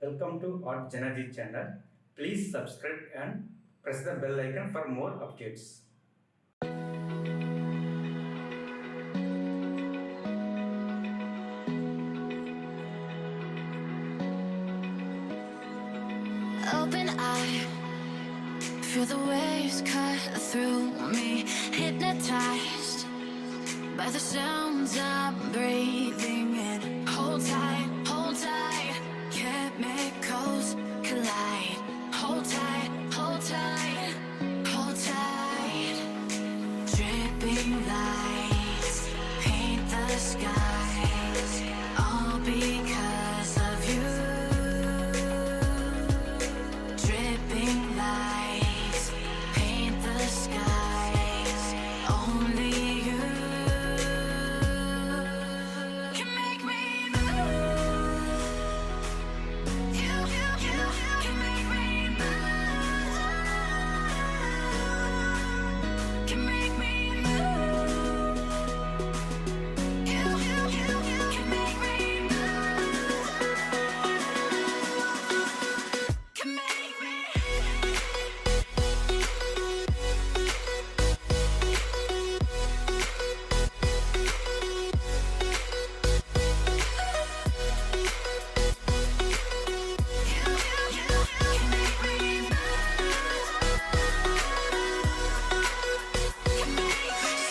Welcome to artjanag channel. Please subscribe and press the bell icon for more updates. Open eye, feel the waves cut through me, hypnotized by the sounds I'm breathing in. Hold tight, chemicals collide. Hold tight, hold tight, hold tight. Dripping lights paint the skies, all because of you. Dripping lights paint the skies, only you can make me move. You can make me move. Can make me move. You can make me move. Can make me.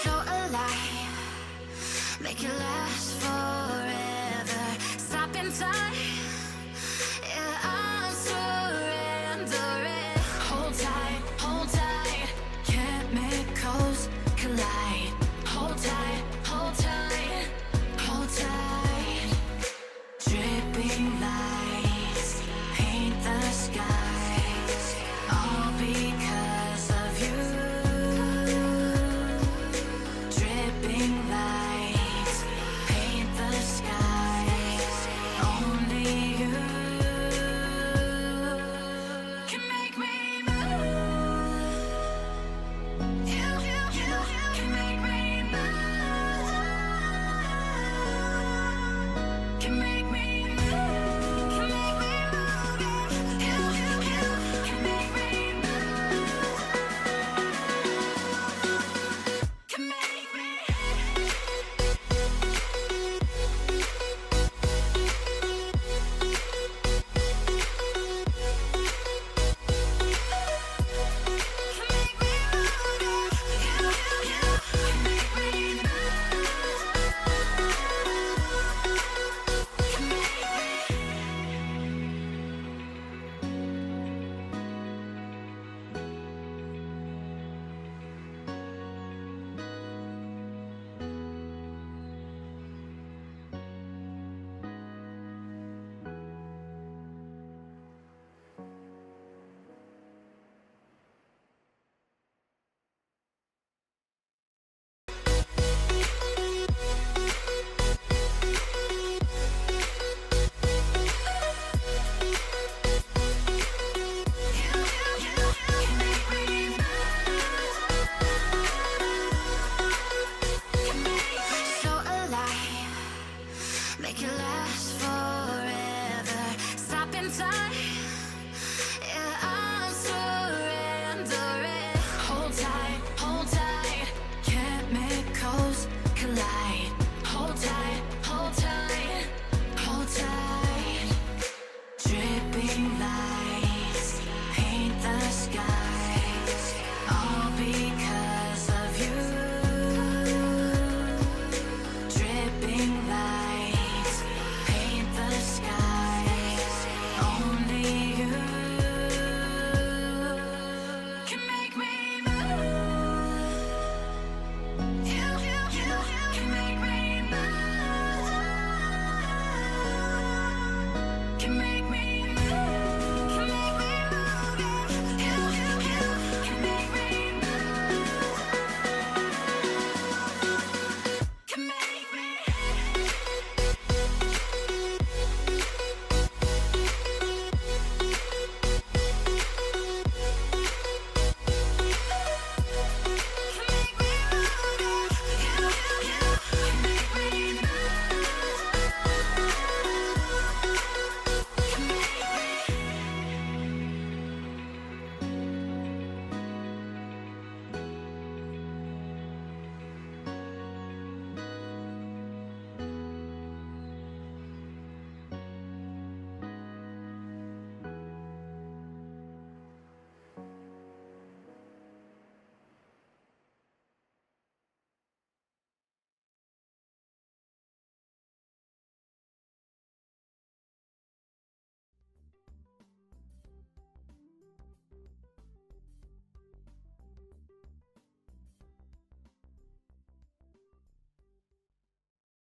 So alive, make it last forever. Stop in time, yeah, I'm surrendering. Hold tight, chemicals collide. Hold tight, hold tight, hold tight. Dripping lights paint the skies, all because of you. Dripping lights paint the skies, only you can make me move. You can make me move. Can make